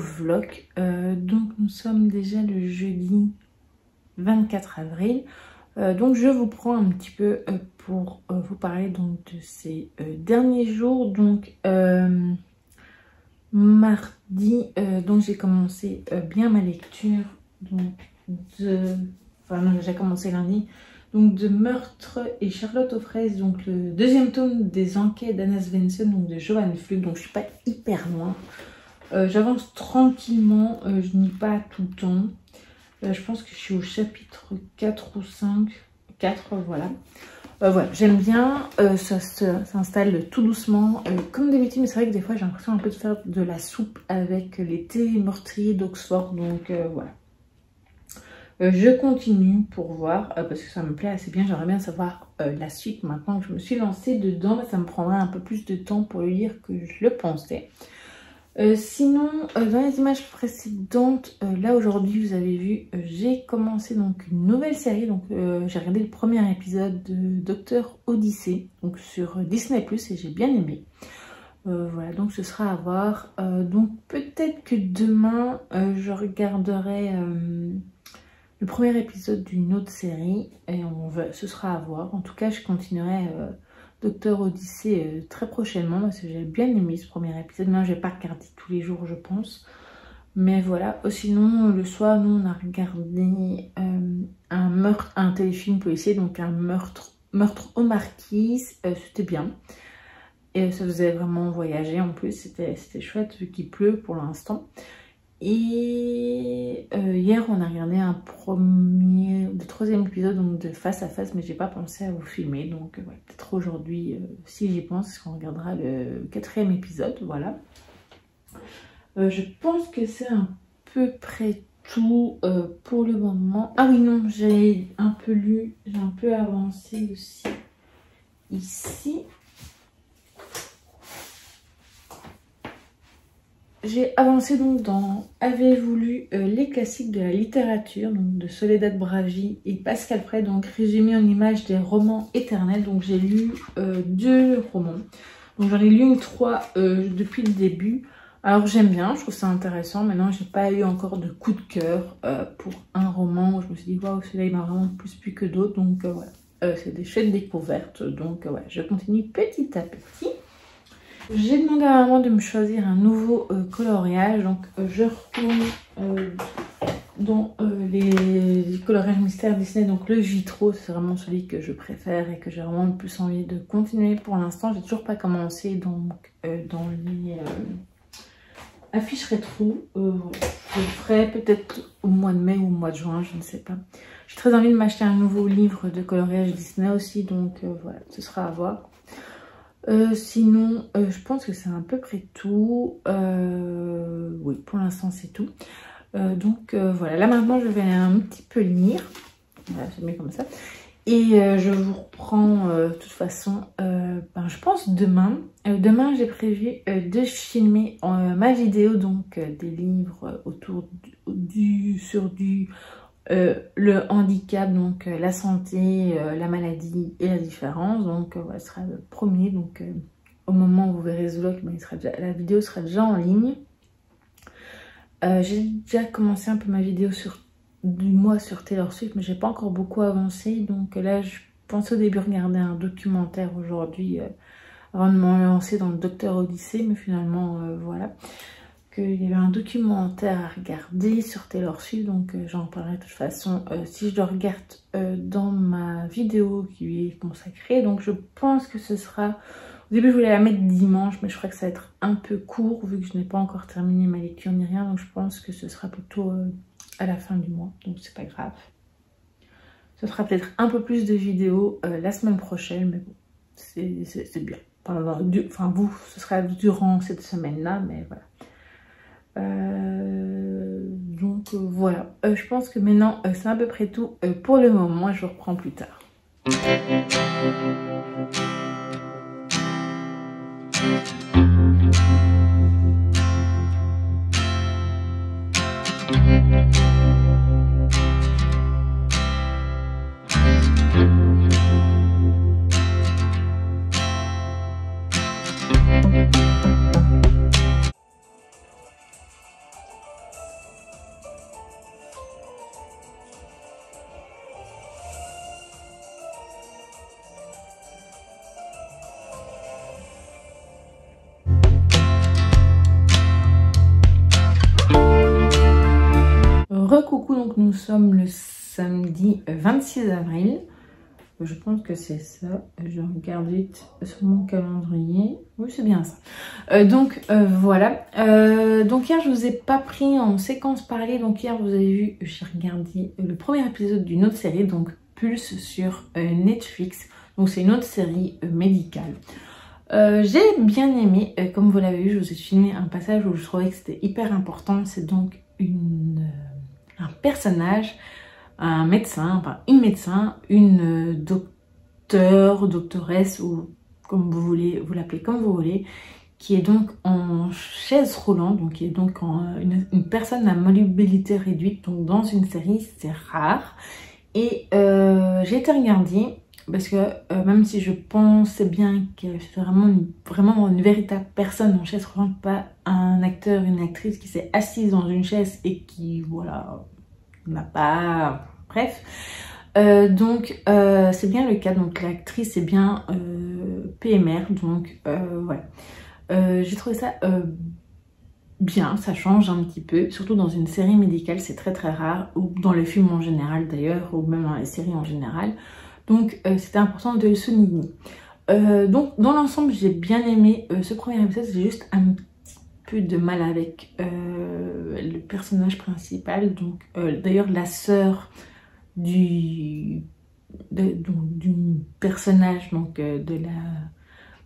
vlog. Donc nous sommes déjà le jeudi 24 avril. Donc je vous prends un petit peu pour vous parler donc de ces derniers jours. Donc mardi, donc j'ai commencé bien ma lecture. Donc enfin non, j'ai commencé lundi. Donc de Meurtre et Charlotte aux fraises, donc le deuxième tome des enquêtes d'Anna Svensson, donc de Johan Flug. Donc je suis pas hyper loin. J'avance tranquillement, je n'y pas tout le temps. Je pense que je suis au chapitre 4 ou 5. 4, voilà. Voilà, j'aime bien, ça s'installe tout doucement, comme d'habitude, mais c'est vrai que des fois j'ai l'impression un peu de faire de la soupe avec les thés meurtriers d'Oxford, donc voilà. Je continue pour voir, parce que ça me plaît assez bien, j'aimerais bien savoir la suite maintenant que je me suis lancée dedans, mais ça me prendra un peu plus de temps pour le lire que je le pensais. Sinon, dans les images précédentes, là aujourd'hui vous avez vu, j'ai commencé donc une nouvelle série. Donc j'ai regardé le premier épisode de Docteur Odyssey, donc sur Disney+, et j'ai bien aimé. Voilà, donc ce sera à voir. Donc peut-être que demain je regarderai le premier épisode d'une autre série, et ce sera à voir. En tout cas, je continuerai Docteur Odyssey très prochainement, parce que j'ai bien aimé ce premier épisode. Non, je vais pas regarder tous les jours, je pense, mais voilà. Sinon, le soir, nous on a regardé un téléfilm policier, donc un meurtre aux marquises. C'était bien, et ça faisait vraiment voyager. En plus, c'était chouette vu qu'il pleut pour l'instant. Et hier on a regardé le troisième épisode donc de Face à Face, mais j'ai pas pensé à vous filmer, donc ouais, peut-être aujourd'hui si j'y pense, on regardera le 4e épisode. Voilà, je pense que c'est à peu près tout pour le moment. Ah oui, non, j'ai un peu lu, j'ai un peu avancé aussi ici. J'ai avancé donc dans Avez-vous lu les classiques de la littérature, donc de Soledad Bravi et Pascal Prey, donc résumé en images des romans éternels. Donc j'ai lu 2 romans, donc j'en ai lu ou 3 depuis le début. Alors j'aime bien, je trouve ça intéressant. Maintenant j'ai pas eu encore de coup de cœur pour un roman où je me suis dit waouh, celui-là il m'a vraiment plus plu que d'autres. Donc voilà, c'est des chouettes découvertes, donc ouais, je continue petit à petit. J'ai demandé à maman de me choisir un nouveau coloriage, donc je retourne dans les coloriages mystères Disney. Donc le Vitro, c'est vraiment celui que je préfère et que j'ai vraiment le plus envie de continuer pour l'instant. J'ai toujours pas commencé donc dans les affiches rétro. Je le ferai peut-être au mois de mai ou au mois de juin, je ne sais pas. J'ai très envie de m'acheter un nouveau livre de coloriage Disney aussi, donc voilà, ce sera à voir. Sinon, je pense que c'est à peu près tout. Oui, pour l'instant, c'est tout. Donc, voilà. Là, maintenant, je vais un petit peu lire. Voilà, je mets comme ça. Et je vous reprends, de toute façon, je pense demain. Demain, j'ai prévu de filmer ma vidéo, donc des livres autour le handicap, donc la santé, la maladie et la différence. Donc voilà, ce sera le premier. Donc au moment où vous verrez ce vlog, la vidéo sera déjà en ligne. J'ai déjà commencé un peu ma vidéo du mois sur Taylor Swift, mais j'ai pas encore beaucoup avancé. Donc là, je pense au début regarder un documentaire aujourd'hui avant de me lancer dans le Docteur Odyssey, mais finalement voilà. Il y avait un documentaire à regarder sur Taylor Swift, donc j'en parlerai de toute façon si je le regarde dans ma vidéo qui lui est consacrée. Donc je pense que ce sera, au début je voulais la mettre dimanche, mais je crois que ça va être un peu court vu que je n'ai pas encore terminé ma lecture ni rien, donc je pense que ce sera plutôt à la fin du mois, donc c'est pas grave. Ce sera peut-être un peu plus de vidéos la semaine prochaine, mais bon, c'est bien. Enfin vous, ce sera durant cette semaine-là, mais voilà. Donc voilà, je pense que maintenant c'est à peu près tout pour le moment. Je vous reprends plus tard. Recoucou, donc nous sommes le samedi 26 avril. Je pense que c'est ça. Je regarde vite sur mon calendrier. Oui, c'est bien ça. Voilà. Donc hier, je vous ai pas pris en séquence parlée. Donc hier, vous avez vu, j'ai regardé le premier épisode d'une autre série, donc Pulse sur Netflix. Donc c'est une autre série médicale. J'ai bien aimé, comme vous l'avez vu, je vous ai filmé un passage où je trouvais que c'était hyper important. C'est donc un personnage, un médecin, enfin une médecin, une doctoresse ou comme vous voulez, vous l'appelez comme vous voulez, qui est donc en chaise roulante, donc qui est donc une personne à mobilité réduite, donc dans une série, c'est rare. Et j'ai été regarder parce que même si je pensais bien que c'est vraiment une véritable personne en chaise roulante, pas un acteur, une actrice qui s'est assise dans une chaise et qui, voilà, n'a pas... Bref. C'est bien le cas, donc l'actrice est bien PMR, donc voilà. J'ai trouvé ça bien, ça change un petit peu, surtout dans une série médicale, c'est très très rare, ou dans les films en général d'ailleurs, ou même dans les séries en général. Donc c'était important de le souligner. Donc dans l'ensemble, j'ai bien aimé ce premier épisode, j'ai juste un petit peu de mal avec le personnage principal. Donc d'ailleurs la sœur du personnage, donc de la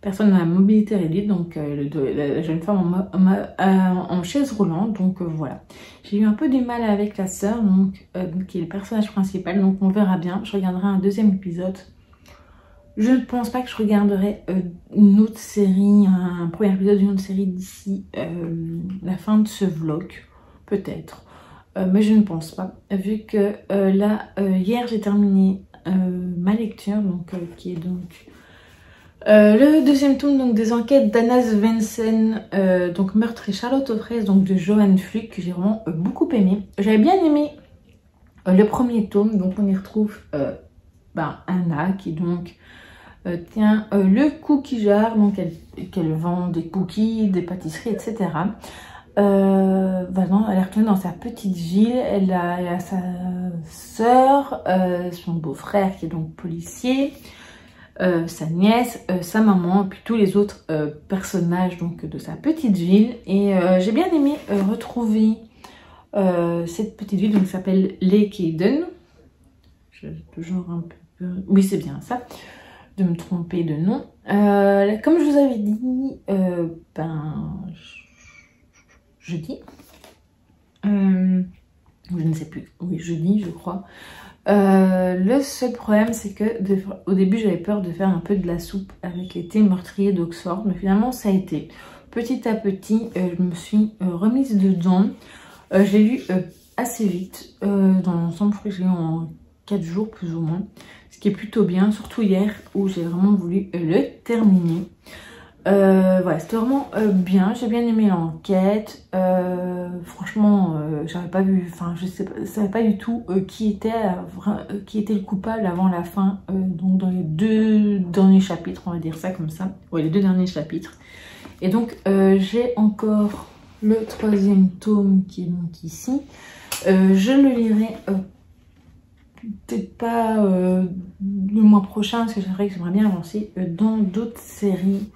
personne à la mobilité réduite, donc la jeune femme en chaise roulante. Donc voilà, j'ai eu un peu du mal avec la sœur, donc qui est le personnage principal. Donc on verra bien, je regarderai un deuxième épisode. Je ne pense pas que je regarderai une autre série, un premier épisode d'une autre série d'ici la fin de ce vlog, peut-être. Mais je ne pense pas, vu que hier j'ai terminé ma lecture, donc qui est donc le deuxième tome donc, des enquêtes d'Anna Svensson, donc Meurtre et Charlotte aux fraises, donc de Johan Fluck, que j'ai vraiment beaucoup aimé. J'avais bien aimé le premier tome, donc on y retrouve Anna qui donc tient le cookie jar, donc qu'elle vend des cookies, des pâtisseries, etc. Vraiment, elle est retournée dans sa petite ville, elle a sa sœur, son beau-frère qui est donc policier, sa nièce, sa maman, et puis tous les autres personnages donc de sa petite ville. Et j'ai bien aimé retrouver cette petite ville, donc qui s'appelle Lekheden. J'ai toujours un peu... Oui, c'est bien ça, de me tromper de nom. Comme je vous avais dit, jeudi, je ne sais plus, oui jeudi je crois. Le seul problème c'est que au début j'avais peur de faire un peu de la soupe avec les thés meurtriers d'Oxford, mais finalement ça a été. Petit à petit je me suis remise dedans. Je l'ai lu assez vite, dans l'ensemble je crois que je l'ai lu en 4 jours plus ou moins, ce qui est plutôt bien, surtout hier où j'ai vraiment voulu le terminer. Voilà, c'était vraiment bien, j'ai bien aimé l'enquête. Franchement, j'avais pas vu, enfin je savais pas du tout qui était le coupable avant la fin, donc dans les 2 derniers chapitres, on va dire ça comme ça. Ouais, les 2 derniers chapitres. Et donc j'ai encore le 3e tome qui est donc ici. Je le lirai peut-être pas le mois prochain, parce que j'aimerais bien avancer dans d'autres séries,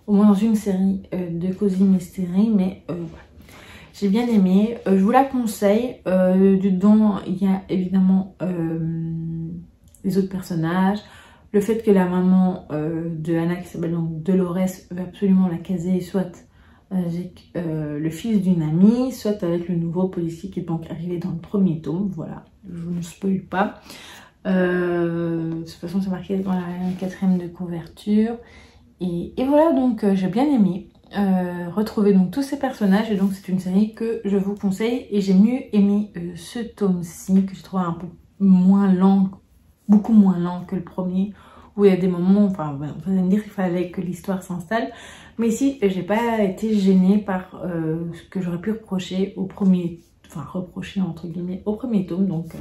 au moins dans une série de Cozy Mystery, mais j'ai bien aimé, je vous la conseille. Dedans il y a évidemment les autres personnages, le fait que la maman de Anna, qui s'appelle donc Dolores, veut absolument la caser soit avec le fils d'une amie, soit avec le nouveau policier qui est donc arrivé dans le premier tome. Voilà, je ne spoil pas. De toute façon c'est marqué dans la 4e de couverture. Et voilà, donc j'ai bien aimé retrouver donc tous ces personnages, et donc c'est une série que je vous conseille. Et j'ai mieux aimé ce tome-ci, que j'ai trouvé un peu moins lent, beaucoup moins lent que le premier, où il y a des moments, enfin vous allez me dire qu'il fallait que l'histoire s'installe, mais ici j'ai pas été gênée par ce que j'aurais pu reprocher au premier, enfin reprocher entre guillemets au premier tome. Donc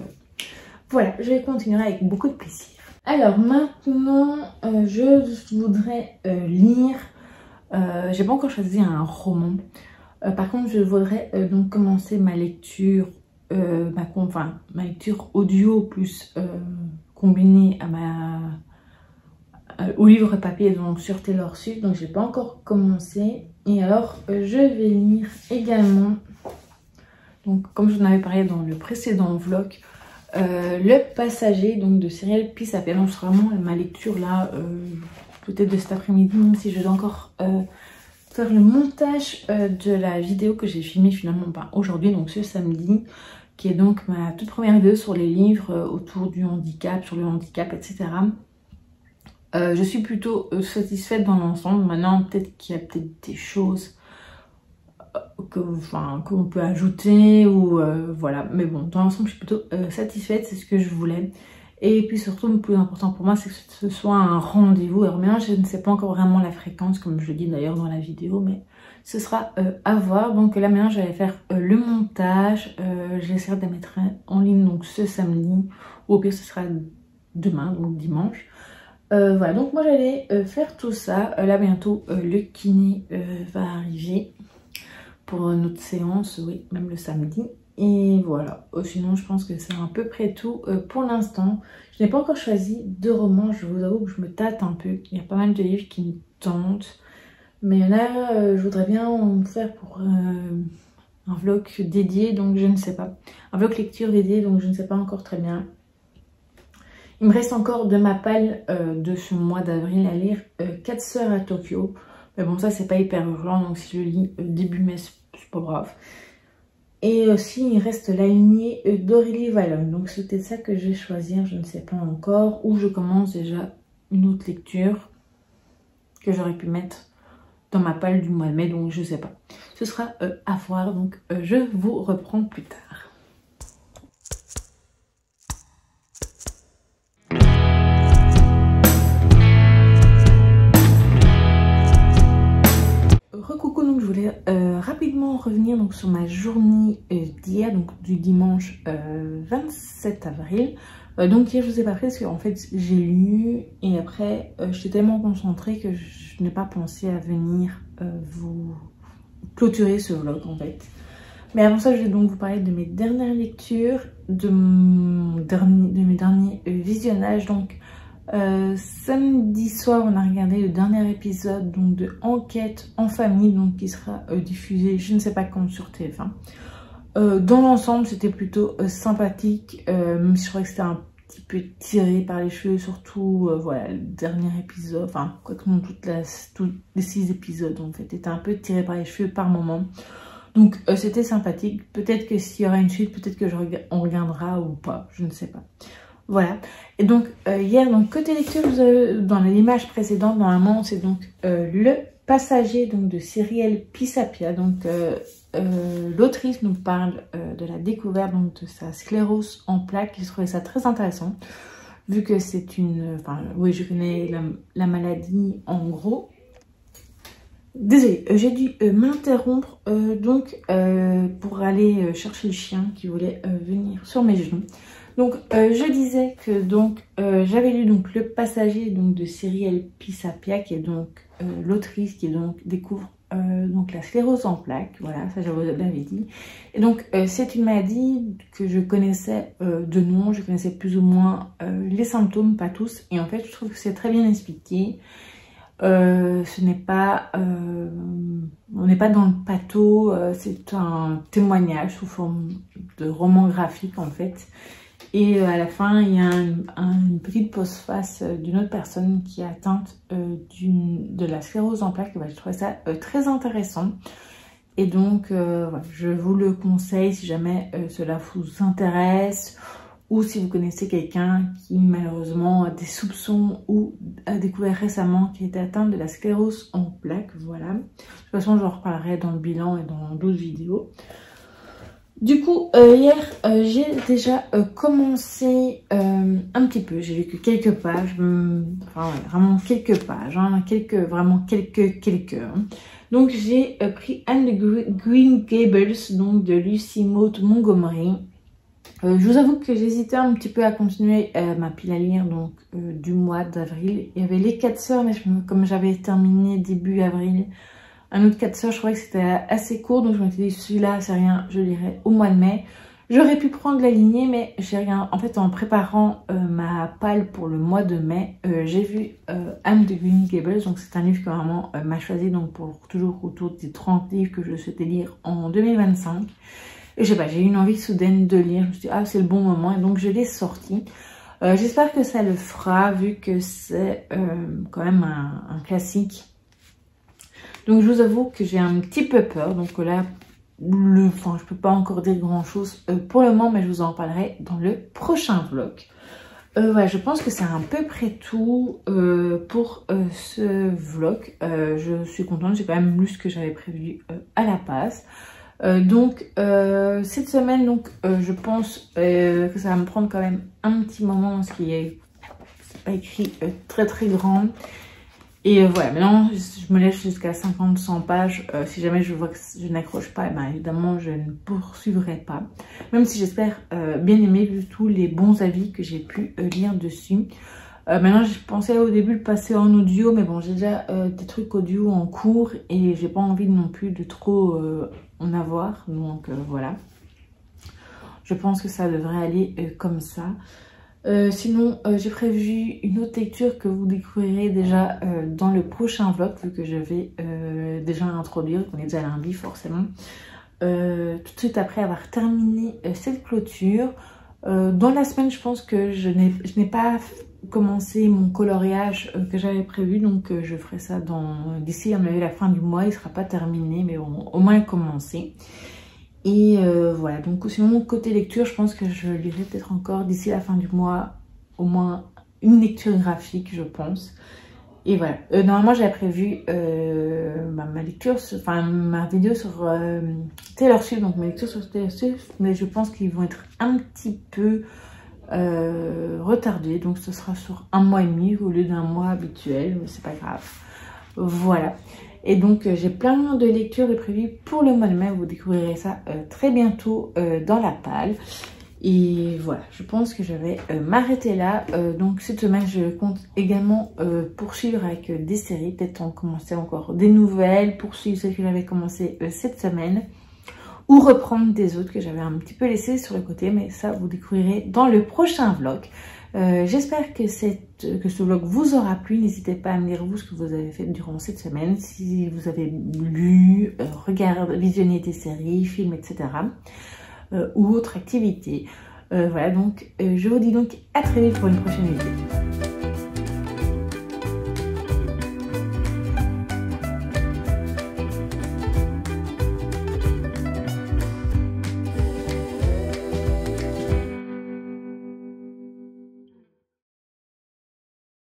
voilà, je vais continuer avec beaucoup de plaisir. Alors maintenant, je voudrais lire, j'ai pas encore choisi un roman, par contre je voudrais donc commencer ma lecture ma lecture audio plus combinée au livre papier, donc sur Taylor Swift. Donc j'ai pas encore commencé. Et alors je vais lire également, donc comme je vous en avais parlé dans le précédent vlog, Le Passager, donc de Cyrielle Pisapia. Donc c'est vraiment ma lecture là, peut-être de cet après-midi, même si je dois encore faire le montage de la vidéo que j'ai filmée finalement aujourd'hui, donc ce samedi, qui est donc ma toute première vidéo sur les livres autour du handicap, sur le handicap, etc. Je suis plutôt satisfaite dans l'ensemble. Maintenant, peut-être qu'il y a peut-être des choses qu'on peut ajouter ou voilà. Mais bon, dans l'ensemble, je suis plutôt satisfaite. C'est ce que je voulais. Et puis surtout, le plus important pour moi, c'est que ce soit un rendez-vous. Alors maintenant, je ne sais pas encore vraiment la fréquence, comme je le dis d'ailleurs dans la vidéo, mais ce sera à voir. Donc là, maintenant, je vais faire le montage. J'essaierai de la mettre en ligne donc ce samedi, ou au pire, ce sera demain, donc dimanche. Voilà, donc moi j'allais faire tout ça. Là bientôt le kiné va arriver pour notre séance, oui, même le samedi. Et voilà, sinon je pense que c'est à peu près tout pour l'instant. Je n'ai pas encore choisi de romans, je vous avoue que je me tâte un peu. Il y a pas mal de livres qui me tentent. Mais là, je voudrais bien en faire pour un vlog dédié, donc je ne sais pas. Un vlog lecture dédié, donc je ne sais pas encore très bien. Il me reste encore de ma palle de ce mois d'avril à lire 4 sœurs à Tokyo. Mais bon, ça c'est pas hyper urgent, donc si je lis début mai, c'est pas grave. Et aussi il reste la lignée d'Aurélie Vallone. Donc c'était ça que je vais choisir, je ne sais pas encore. Ou je commence déjà une autre lecture que j'aurais pu mettre dans ma palle du mois de mai, donc je sais pas. Ce sera à voir, donc je vous reprends plus tard. Recoucou, donc je voulais rapidement revenir donc sur ma journée d'hier, donc du dimanche 27 avril. Donc hier je vous ai pas pris parce qu'en fait j'ai lu et après j'étais tellement concentrée que je n'ai pas pensé à venir vous clôturer ce vlog en fait. Mais avant ça je vais donc vous parler de mes dernières lectures, de mes derniers visionnages. Donc samedi soir on a regardé le dernier épisode donc de Enquête en famille, donc qui sera diffusé je ne sais pas quand sur TF1. Dans l'ensemble c'était plutôt sympathique, même si je crois que c'était un petit peu tiré par les cheveux, surtout voilà le dernier épisode, enfin quoi que non, tous les 6 épisodes en fait étaient un peu tirés par les cheveux par moment. Donc c'était sympathique. Peut-être que s'il y aura une suite, peut-être que on regardera ou pas, je ne sais pas. Voilà. Et donc hier, donc côté lecture, dans l'image précédente, normalement, c'est donc Le Passager donc de Cyrielle Pisapia. Donc l'autrice nous parle de la découverte donc de sa sclérose en plaques. Je trouvais ça très intéressant, vu que c'est une... Enfin, oui, je connais la maladie en gros. Désolée, j'ai dû m'interrompre pour aller chercher le chien qui voulait venir sur mes genoux. Donc je disais que donc j'avais lu donc Le Passager donc de Cyrielle Pisapia, qui est donc l'autrice qui donc découvre donc la sclérose en plaques. Voilà, ça je vous l'avais dit. Et donc c'est une maladie que je connaissais de nom, je connaissais plus ou moins les symptômes, pas tous. Et en fait je trouve que c'est très bien expliqué. Ce n'est pas, on n'est pas dans le patho, c'est un témoignage sous forme de roman graphique en fait. Et à la fin, il y a une petite postface d'une autre personne qui est atteinte de la sclérose en plaques. Je trouvais ça très intéressant. Et donc, voilà, je vous le conseille si jamais cela vous intéresse. Ou si vous connaissez quelqu'un qui malheureusement a des soupçons ou a découvert récemment qu'il était atteint de la sclérose en plaques, voilà. De toute façon, j'en reparlerai dans le bilan et dans d'autres vidéos. Du coup, hier, j'ai déjà commencé un petit peu. J'ai lu que quelques pages, enfin ouais, vraiment quelques pages, hein, vraiment quelques. Hein. Donc j'ai pris Anne de Green Gables, donc de Lucy Maud Montgomery. Je vous avoue que j'hésitais un petit peu à continuer ma pile à lire donc du mois d'avril. Il y avait Les 4 sœurs, mais comme j'avais terminé début avril, un autre 4 sœurs, je croyais que c'était assez court, donc je m'étais dit celui-là c'est rien, je lirai au mois de mai. J'aurais pu prendre la lignée, mais j'ai rien. En fait, en préparant ma palle pour le mois de mai, j'ai vu Anne de Green Gables. Donc, c'est un livre que maman m'a choisi donc pour toujours autour des 30 livres que je souhaitais lire en 2025. Et je sais pas, j'ai eu une envie soudaine de lire. Je me suis dit, ah, c'est le bon moment. Et donc, je l'ai sorti. J'espère que ça le fera, vu que c'est quand même un classique. Donc, je vous avoue que j'ai un petit peu peur. Donc là, enfin, je peux pas encore dire grand chose pour le moment, mais je vous en parlerai dans le prochain vlog. Voilà, je pense que c'est à peu près tout pour ce vlog. Je suis contente, j'ai quand même lu ce que j'avais prévu à la base. Donc cette semaine, donc je pense que ça va me prendre quand même un petit moment, parce qu'il est pas écrit très grand. Et voilà, maintenant je me laisse jusqu'à 50-100 pages. Si jamais je vois que je n'accroche pas, ben, évidemment je ne poursuivrai pas. Même si j'espère bien aimer, vu tous les bons avis que j'ai pu lire dessus. Maintenant, je pensais au début le passer en audio, mais bon, j'ai déjà des trucs audio en cours et j'ai pas envie non plus de trop en avoir. Donc voilà, je pense que ça devrait aller comme ça. Sinon, j'ai prévu une autre lecture que vous découvrirez déjà dans le prochain vlog, vu que je vais déjà introduire, on est déjà lundi forcément. Tout de suite après avoir terminé cette clôture. Dans la semaine, je pense que je n'ai pas commencé mon coloriage que j'avais prévu, donc je ferai ça d'ici à la fin du mois. Il ne sera pas terminé, mais bon, au moins commencé. Et voilà, donc sinon côté lecture, je pense que je lirai peut-être encore d'ici la fin du mois au moins une lecture graphique, je pense. Et voilà, normalement j'avais prévu ma lecture, enfin ma vidéo sur Taylor Swift, donc mes lectures sur Taylor Swift, mais je pense qu'ils vont être un petit peu retardés, donc ce sera sur un mois et demi au lieu d'un mois habituel, mais c'est pas grave. Voilà. Et donc j'ai plein de lectures de prévues pour le mois de mai, vous découvrirez ça très bientôt dans la palle. Et voilà, je pense que je vais m'arrêter là. Donc cette semaine, je compte également poursuivre avec des séries, peut-être en commencer encore des nouvelles, poursuivre celles que j'avais commencé cette semaine, ou reprendre des autres que j'avais un petit peu laissées sur le côté, mais ça vous découvrirez dans le prochain vlog. J'espère que ce vlog vous aura plu. N'hésitez pas à me dire vous ce que vous avez fait durant cette semaine, si vous avez lu, visionné des séries, films, etc. Ou autres activités. Voilà, donc je vous dis donc à très vite pour une prochaine vidéo.